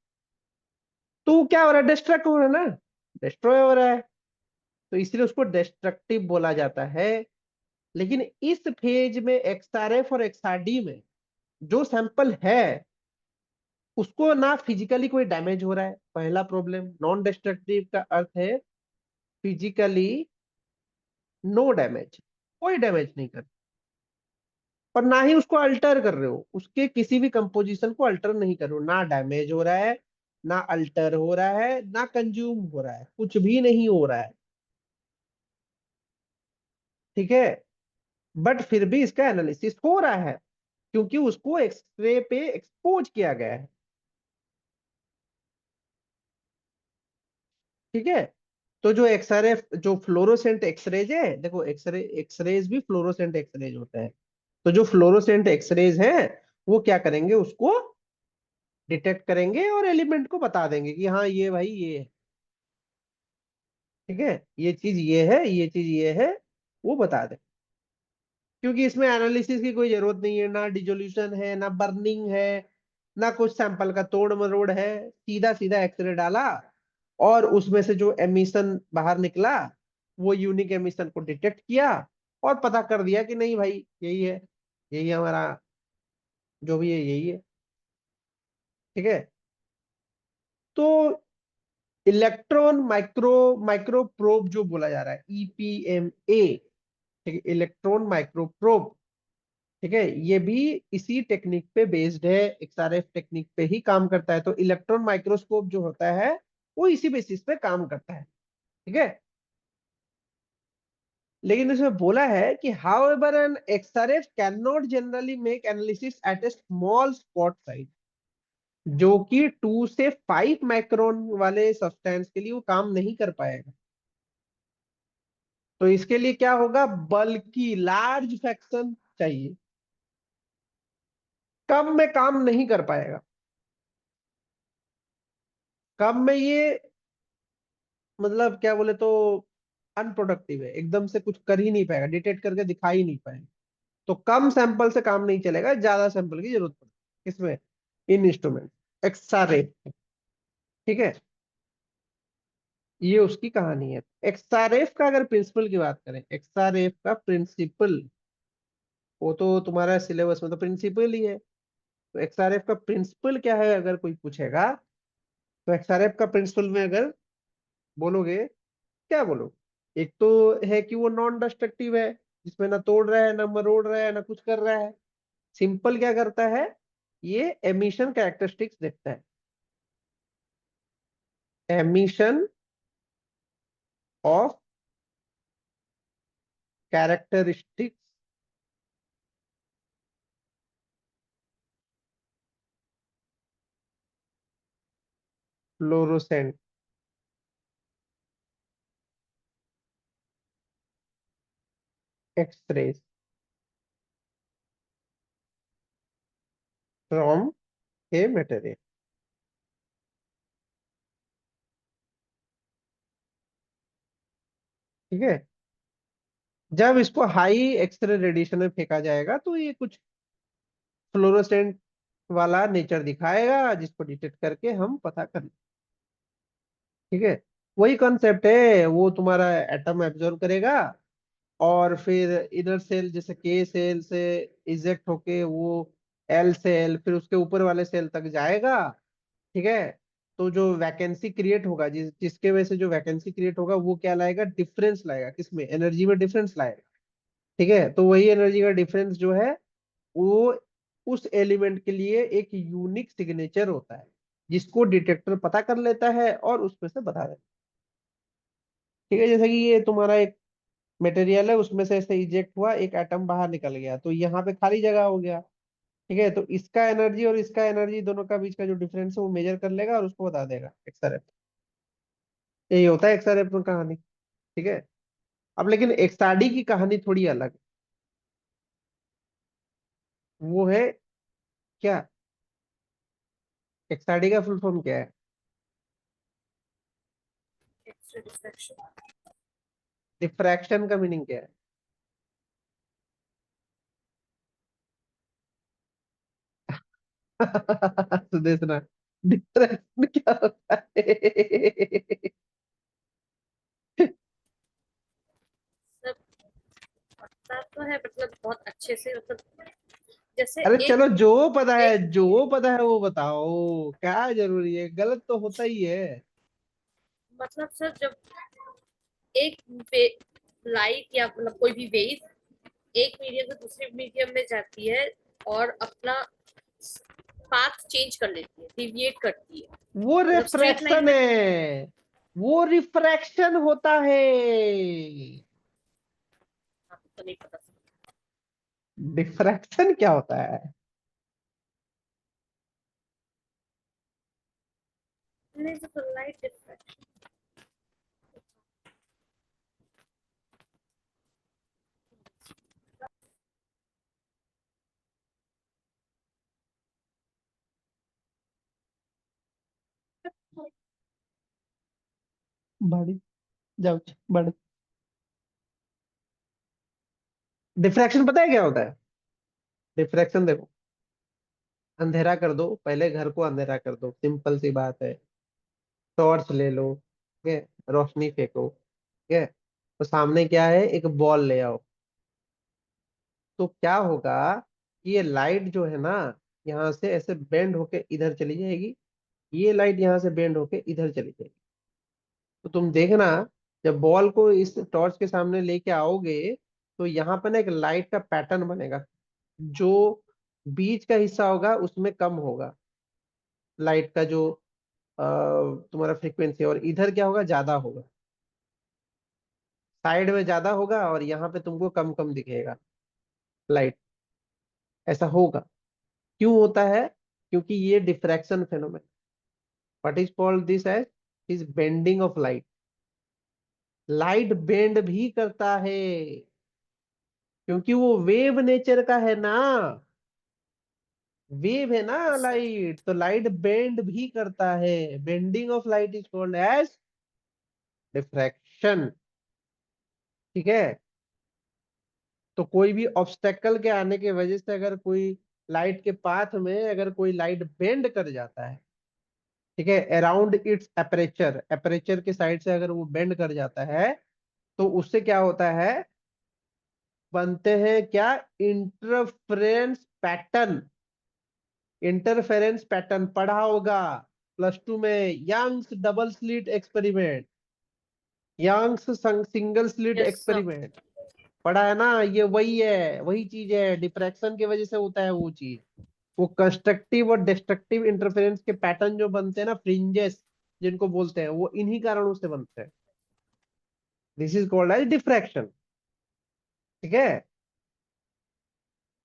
तो क्या हो रहा है? डिस्ट्रक्ट हो रहा है ना, डिस्ट्रॉय हो रहा है, तो इसलिए उसको डिस्ट्रक्टिव बोला जाता है। लेकिन इस फेज में XRF और XRD में जो सैंपल है उसको ना फिजिकली कोई डैमेज हो रहा है, पहला प्रॉब्लम। नॉन डिस्ट्रक्टिव का अर्थ है फिजिकली नो डैमेज, कोई डैमेज नहीं कर, और ना ही उसको अल्टर कर रहे हो, उसके किसी भी कंपोजिशन को अल्टर नहीं कर रहे हो, ना डैमेज हो रहा है, ना अल्टर हो रहा है, ना कंज्यूम हो रहा है, कुछ भी नहीं हो रहा है। ठीक है, बट फिर भी इसका एनालिसिस हो रहा है क्योंकि उसको एक्सरे पे एक्सपोज किया गया है। ठीक है, तो जो XRF, जो फ्लोरोसेंट एक्सरेज है, देखो एक्सरेज भी फ्लोरोसेंट एक्सरेज होता है। तो जो फ्लोरोसेंट एक्सरेज है वो क्या करेंगे, उसको डिटेक्ट करेंगे और एलिमेंट को बता देंगे कि हाँ ये भाई ये है। ठीक है, ये चीज ये है, ये चीज ये है, वो बता दे। क्योंकि इसमें एनालिसिस की कोई जरूरत नहीं है, ना डिजोल्यूशन है, ना बर्निंग है, ना कुछ सैंपल का तोड़ मरोड़ है। सीधा सीधा एक्सरे डाला और उसमें से जो एमिशन बाहर निकला, वो यूनिक एमिशन को डिटेक्ट किया और पता कर दिया कि नहीं भाई यही है, यही हमारा जो भी है यही है। ठीक है, तो इलेक्ट्रॉन माइक्रो माइक्रो प्रोब जो बोला जा रहा है, EPMA। ठीक है, इलेक्ट्रॉन माइक्रो प्रोब। ठीक है, ये भी इसी टेक्निक पे बेस्ड है, XRF टेक्निक पे ही काम करता है। तो इलेक्ट्रॉन माइक्रोस्कोप जो होता है वो इसी बेसिस पे काम करता है। ठीक है, लेकिन इसमें बोला है कि however an XRF can not generally make analysis at a small spot size, जो कि 2 से 5 माइक्रोन वाले सब्सटेंस के लिए वो काम नहीं कर पाएगा। तो इसके लिए क्या होगा, बल्कि लार्ज फ्रैक्शन चाहिए, कम में काम नहीं कर पाएगा। कम में ये मतलब क्या बोले तो अनप्रोडक्टिव है, एकदम से कुछ कर ही नहीं पाएगा, डिटेक्ट करके दिखा ही नहीं पाएगा। तो कम सैंपल से काम नहीं चलेगा, ज्यादा सैंपल की जरूरत पड़ेगी किसमें, इन इंस्ट्रूमेंट, एक्सरे। ठीक है, ये उसकी कहानी है। एक्सआरएफ का अगर प्रिंसिपल की बात करें, एक्सआरएफ का प्रिंसिपल, वो तो तुम्हारा सिलेबस में तो प्रिंसिपल ही है। तो एक्सआरएफ का प्रिंसिपल क्या है अगर कोई पूछेगा, तो एक्सआरएफ का प्रिंसिपल में अगर बोलोगे, क्या बोलो, एक तो है कि वो नॉन डिस्ट्रक्टिव है, जिसमें ना तोड़ रहा है, ना मरोड़ रहा है, ना कुछ कर रहा है। सिंपल क्या करता है, ये एमिशन कैरेक्टरिस्टिक्स देखता है, emission of characteristics fluorescent x rays from a material. ठीक है, जब इसको हाई एक्सरे रेडिएशन में फेंका जाएगा तो ये कुछ फ्लोरोसेंट वाला नेचर दिखाएगा, जिसको डिटेक्ट करके हम पता कर। ठीक है, वही कॉन्सेप्ट है, वो तुम्हारा एटम एब्जॉर्ब करेगा, और फिर इनर सेल जैसे के सेल से इजेक्ट होके वो एल सेल, फिर उसके ऊपर वाले सेल तक जाएगा। ठीक है, तो जो वैकेंसी क्रिएट होगा, जिसके वजह से जो वैकेंसी क्रिएट होगा, वो क्या लाएगा, डिफरेंस लाएगा, किसमें, एनर्जी में डिफरेंस लाएगा। ठीक है, तो वही एनर्जी का डिफरेंस जो है, वो उस एलिमेंट के लिए एक यूनिक सिग्नेचर होता है, जिसको डिटेक्टर पता कर लेता है और उसमें से बता देता है। ठीक है, जैसे कि ये तुम्हारा एक मटेरियल है, उसमें से ऐसे इजेक्ट हुआ, एक एटम बाहर निकल गया, तो यहाँ पे खाली जगह हो गया। ठीक है, तो इसका एनर्जी और इसका एनर्जी दोनों का बीच का जो डिफरेंस है वो मेजर कर लेगा और उसको बता देगा एक्सआरएफ। यही होता है एक्सआरएफ में कहानी। ठीक है, अब लेकिन एक्सआरडी की कहानी थोड़ी अलग है। वो है क्या, एक्सआरडी का फुल फॉर्म क्या है? X-ray diffraction. डिफ्रैक्शन का मीनिंग क्या है? सुदेशना, डिफ्रैक्शन क्या होता है? सब पता तो है, मतलब बहुत अच्छे से, मतलब जैसे अरे एक चलो, जो पता है, एक जो पता है वो बताओ, क्या जरूरी है, गलत तो होता ही है। मतलब सर, जब एक लाइट या मतलब कोई भी वेव एक मीडियम से दूसरे मीडियम में जाती है और अपना पाथ चेंज कर लेती है, डिविएट करती है, वो मतलब स्ट्रेट लाइन रिफ्रैक्शन में। है, वो रिफ्रैक्शन होता है। हाँ, तो नहीं पता सर। डिफ्रैक्शन क्या होता है? नहीं सर, लाइट डिफ्रैक्शन। बड़ी, जाओ, बड़ी। डिफ्रैक्शन पता है क्या होता है? डिफ्रैक्शन देखो, अंधेरा कर दो, पहले घर को अंधेरा कर दो, सिंपल सी बात है। टॉर्च ले लो, ठीक है, रोशनी फेंको, ठीक है, तो सामने क्या है, एक बॉल ले आओ। तो क्या होगा, ये लाइट जो है ना, यहाँ से ऐसे बेंड होके इधर चली जाएगी, ये लाइट यहाँ से बेंड होके इधर चली जाएगी। तो तुम देखना, जब बॉल को इस टॉर्च के सामने लेके आओगे, तो यहाँ पे ना एक लाइट का पैटर्न बनेगा, जो बीच का हिस्सा होगा उसमें कम होगा, लाइट का जो तुम्हारा फ्रीक्वेंसी, और इधर क्या होगा, ज्यादा होगा, साइड में ज्यादा होगा और यहाँ पे तुमको कम कम दिखेगा लाइट। ऐसा होगा, क्यों होता है? क्योंकि ये diffraction phenomenon, what is called this as, is bending of light. Light bend भी करता है, क्योंकि वो वेव नेचर का है ना, वेव है ना लाइट, तो लाइट बेंड भी करता है। Bending of light is called as diffraction. ठीक है। तो कोई भी ऑब्स्टेकल के आने की वजह से अगर कोई लाइट के पाथ में अगर कोई लाइट बेंड कर जाता है, ठीक है, अराउंड इट्स एपरेचर, एपरेचर के साइड से अगर वो बेंड कर जाता है, तो उससे क्या होता है, बनते हैं क्या, इंटरफेरेंस पैटर्न। इंटरफेरेंस पैटर्न पढ़ा होगा +2 में, Young's double slit experiment, Young's single slit yes sir. Experiment, पढ़ा है ना। ये वही है, वही चीज है, डिफ्रैक्शन की वजह से होता है वो चीज। वो कंस्ट्रक्टिव और डिस्ट्रक्टिव इंटरफेरेंस के पैटर्न जो बनते हैं ना, फ्रिंजेस जिनको बोलते हैं, वो इन्हीं कारणों से बनते हैं। This is called as diffraction. ठीक है।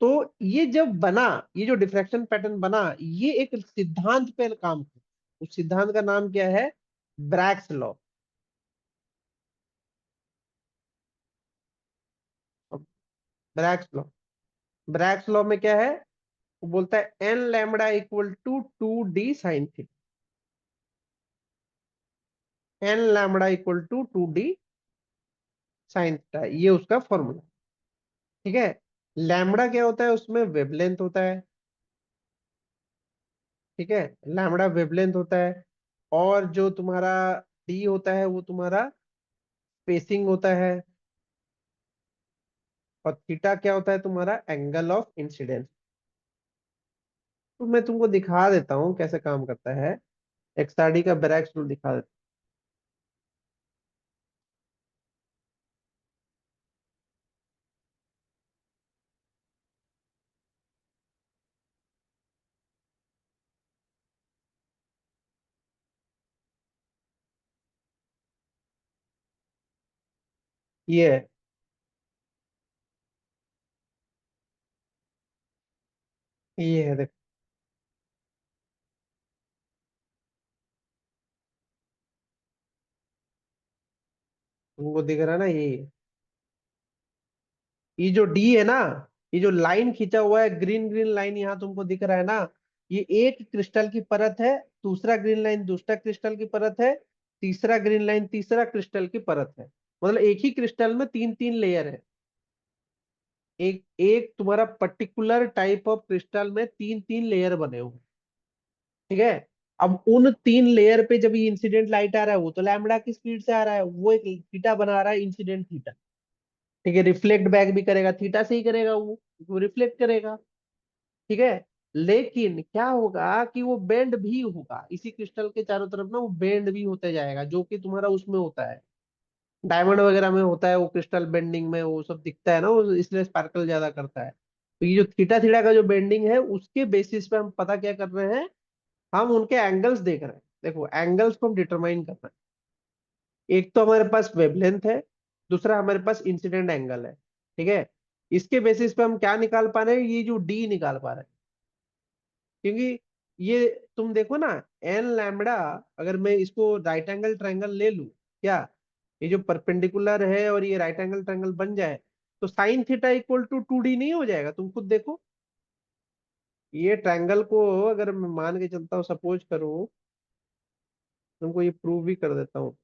तो ये जब बना, ये जो डिफ्रैक्शन पैटर्न बना, ये एक सिद्धांत पे काम किया। उस सिद्धांत का नाम क्या है, Bragg's law. Bragg's law, Bragg's law में क्या है, वो बोलता है n lambda equal to 2d sin theta, n lambda equal to 2d sin theta, ये उसका फॉर्मूला। ठीक है। लैम्बडा क्या होता है, उसमें वेवलेंथ होता है। ठीक है, लैम्बडा वेवलेंथ होता है। और जो तुम्हारा डी होता है वो तुम्हारा स्पेसिंग होता है। और थीटा क्या होता है, तुम्हारा एंगल ऑफ इंसिडेंस। तो मैं तुमको दिखा देता हूँ कैसे काम करता है, एक्सआरडी का ब्रैग्स रूल दिखा देता हूँ। ये है, ये है, देखो तुमको दिख रहा है ना, ये ये जो डी है ना, ये जो लाइन खींचा हुआ है, ग्रीन ग्रीन लाइन यहाँ तुमको दिख रहा है ना, ये एक क्रिस्टल की परत है, दूसरा ग्रीन लाइन दूसरा क्रिस्टल की परत है, तीसरा ग्रीन लाइन तीसरा क्रिस्टल की परत है। मतलब एक ही क्रिस्टल में तीन तीन लेयर है। एक एक तुम्हारा पर्टिकुलर टाइप ऑफ क्रिस्टल में तीन तीन लेयर बने हुए। ठीक है। अब उन तीन लेयर पे जब ये इंसिडेंट लाइट आ रहा है, वो तो लैम्बडा की स्पीड से आ रहा है, वो एक थीटा बना रहा है, इंसिडेंट थीटा। ठीक है, रिफ्लेक्ट बैक भी करेगा, थीटा से ही करेगा वो रिफ्लेक्ट करेगा। ठीक है। लेकिन क्या होगा कि वो बेंड भी होगा, इसी क्रिस्टल के चारों तरफ ना वो बेंड भी होते जाएगा, जो कि तुम्हारा उसमें होता है, डायमंड वगैरह में होता है, वो क्रिस्टल बेंडिंग में वो सब दिखता है ना, वो इसलिए स्पार्कल ज्यादा करता है। तो ये जो थीटा थीटा का जो बेंडिंग है, उसके बेसिस पे हम पता क्या कर रहे हैं, हम उनके एंगल्स देख रहे हैं। देखो एंगल्स को हम डिटरमाइन कर रहे हैं, एक तो हमारे पास वेवलेंथ है, दूसरा हमारे पास इंसिडेंट एंगल है। ठीक है। इसके बेसिस पे हम क्या निकाल पा रहे हैं, ये जो डी निकाल पा रहे हैं। क्योंकि ये तुम देखो ना, एन लैम्बडा, अगर मैं इसको राइट एंगल ट्रायंगल ले लूं, क्या ये जो परपेंडिकुलर है और ये राइट एंगल ट्रायंगल बन जाए, तो sine theta equal to 2d नहीं हो जाएगा, तुम खुद देखो। ये ट्रायंगल को अगर मैं मान के चलता हूँ, सपोज करो, तुमको ये प्रूव भी कर देता हूँ।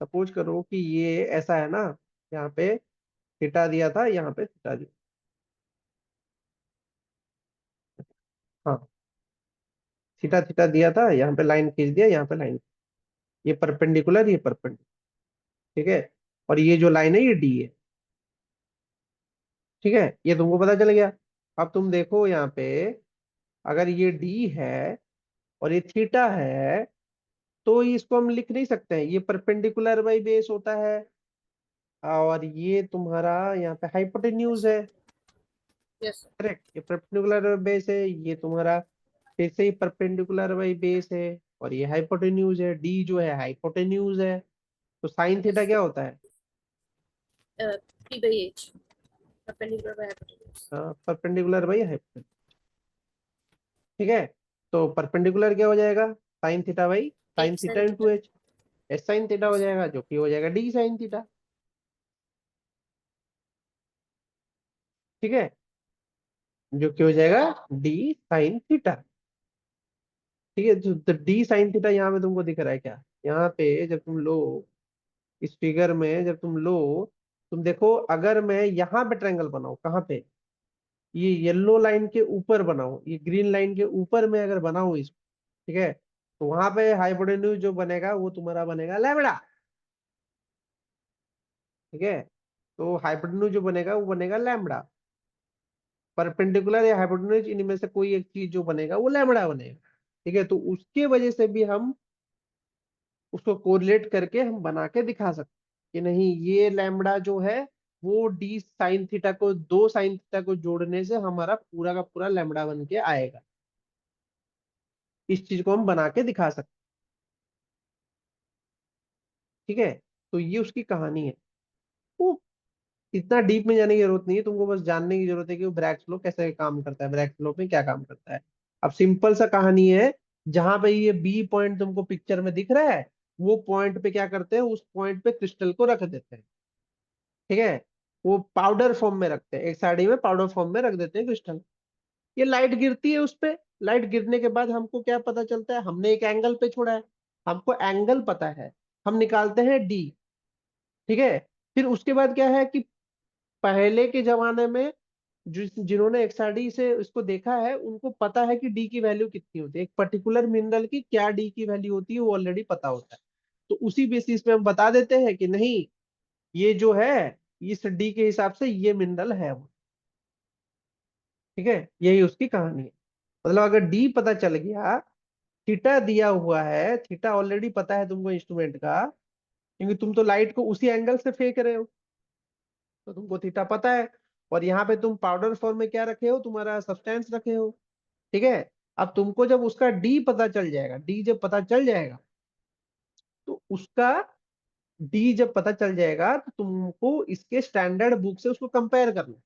सपोज करो कि ये ऐसा है ना, यहाँ पे थीटा दिया था, यहाँ पे थीटा दिया। हाँ, थीटा थीटा दिया था, यहाँ पे लाइन खींच दिया, यहाँ पे लाइन, ये परपेंडिकुलर, ये परपेंडिकुलर। ठीक है। और ये जो लाइन है ये डी है। ठीक है, ये तुमको पता चल गया। अब तुम देखो यहाँ पे, अगर ये डी है और ये थीटा है, तो इसको हम लिख नहीं सकते हैं, ये परपेंडिकुलर बाई बेस होता है, और ये तुम्हारा यहाँ पे हाइपोटेन्यूज है। यस करेक्ट, ये परपेंडिकुलर बेस है, ये तुम्हारा फिर से ही परपेंडिकुलर बाई बेस है, और ये हाइपोटेन्यूज है, डी जो है हाइपोटेन्यूज है। तो साइन थीटा क्या होता है, P/H, perpendicular by hypotenuse. Perpendicular by hypotenuse. ठीक है। तो परपेंडिकुलर क्या हो जाएगा, sine theta by sine H theta sin into theta. H, S sine theta हो Yes. जाएगा, जो कि हो जाएगा डी साइन थीटा। ठीक है, जो कि हो जाएगा डी साइन थीटा। ठीक है, तो डी साइन थीटा यहाँ पे तुमको दिख रहा है क्या, यहाँ पे जब तुम लो, इस फिगर में जब तुम लो, तुम देखो अगर मैं यहाँ पे ट्रायंगल बनाऊं, कहाँ पे, ये येलो लाइन के ऊपर बनाऊं, ये ग्रीन लाइन के ऊपर में अगर बनाऊं इसको, ठीक है, तो वहां पे हाइपोटेन्यूज जो बनेगा वो तुम्हारा बनेगा लैम्बडा। ठीक है, तो हाइपोटेन्यूज जो बनेगा वो बनेगा लैम्बडा। परपेंडिकुलर या हाइपोटेन्यूज, इनमें से कोई एक चीज जो बनेगा वो लैम्बडा बनेगा। ठीक है, तो उसके वजह से भी हम उसको कोरिलेट करके हम बना के दिखा सकते हैं कि नहीं, ये लैम्बडा जो है वो डी साइन थीटा को, दो साइन थीटा को जोड़ने से हमारा पूरा का पूरा लैम्बडा बन के आएगा। इस चीज को हम बना के दिखा सकते हैं। ठीक है, तो ये उसकी कहानी है। वो इतना डीप में जाने की जरूरत नहीं है, तुमको बस जानने की जरूरत है कि वो ब्रैग फ्लो कैसे काम करता है, ब्रैग फ्लो में क्या काम करता है। अब सिंपल सा कहानी है, जहां पे ये बी पॉइंट तुमको पिक्चर में दिख रहा है, वो पॉइंट पे क्या करते हैं, उस पॉइंट पे क्रिस्टल को रख देते हैं। ठीक है, वो पाउडर फॉर्म में रखते हैं, एक साइड में पाउडर फॉर्म में रख देते हैं क्रिस्टल। ये लाइट गिरती है उस पे, लाइट गिरने के बाद हमको क्या पता चलता है, हमने एक एंगल पे छोड़ा है, हमको एंगल पता है, हम निकालते हैं डी। ठीक है, फिर उसके बाद क्या है कि पहले के जमाने में जिन्होंने एक्सआरडी से इसको देखा है, उनको पता है कि डी की वैल्यू कितनी होती है, एक पर्टिकुलर मिनरल की क्या डी की वैल्यू होती है वो ऑलरेडी पता होता है। तो उसी बेसिस पे हम बता देते हैं कि नहीं, ये जो है इस डी के हिसाब से ये मिनरल है वो। ठीक है, यही उसकी कहानी है। मतलब अगर डी पता चल गया, थीटा दिया हुआ है, थीटा ऑलरेडी पता है तुमको इंस्ट्रूमेंट का, क्योंकि तुम तो लाइट को उसी एंगल से फेंक रहे हो, तो तुमको थीटा पता है। और यहाँ पे तुम पाउडर फॉर्म में क्या रखे हो, तुम्हारा सब्सटेंस रखे हो। ठीक है, अब तुमको जब उसका डी पता चल जाएगा, डी जब पता चल जाएगा, तो उसका डी जब पता चल जाएगा तो तुमको इसके स्टैंडर्ड बुक से उसको कंपेयर करना।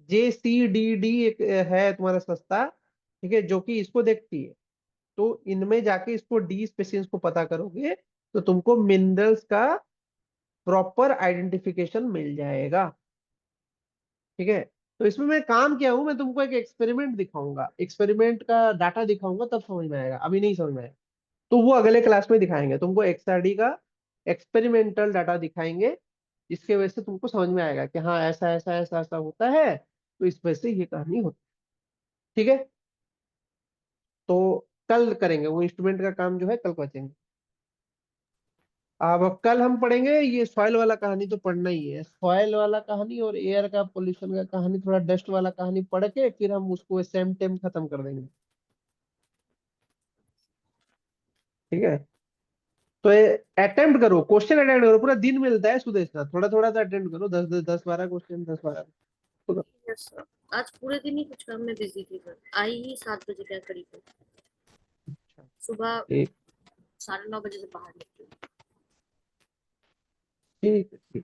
जे सी डी डी एक है तुम्हारा संस्था, ठीक है, जो कि इसको देखती है। तो इनमें जाके इसको डी स्पेसिस को पता करोगे तो तुमको मिनरल्स का प्रॉपर आइडेंटिफिकेशन मिल जाएगा। ठीक है, तो इसमें मैं काम किया हूं, मैं तुमको एक एक्सपेरिमेंट दिखाऊंगा, एक्सपेरिमेंट का डाटा दिखाऊंगा, तब समझ में आएगा, अभी नहीं समझ में आएगा। तो वो अगले क्लास में दिखाएंगे तुमको, एक्सआरडी का एक्सपेरिमेंटल डाटा दिखाएंगे, जिसके वजह से तुमको समझ में आएगा कि हाँ ऐसा ऐसा ऐसा ऐसा होता है, तो इस वजह से ये कहानी होती है। ठीक है, तो कल करेंगे वो इंस्ट्रूमेंट का काम जो है, कल बचेंगे। अब कल हम पढ़ेंगे ये सॉइल वाला कहानी, तो पढ़ना ही है, सॉइल वाला कहानी और एयर का पोल्यूशन का कहानी, थोड़ा डस्ट वाला कहानी पढ़ के फिर हम उसको सेम टाइम खत्म कर देंगे। ठीक है, तो अटेम्प्ट करो, क्वेश्चन अटेम्प्ट करो, पूरा दिन मिलता है सुदेशना, थोड़ा थोड़ा सा अटेम्प्ट करो, 10 10 10 12 क्वेश्चन, 10 12। Yes sir. आज पूरे दिन ही कुछ काम में बिजी थी सर, आई ही 7 बजे के करीब। सुबह ठीक 9:30 बजे से बाहर निकली। ठीक ठीक।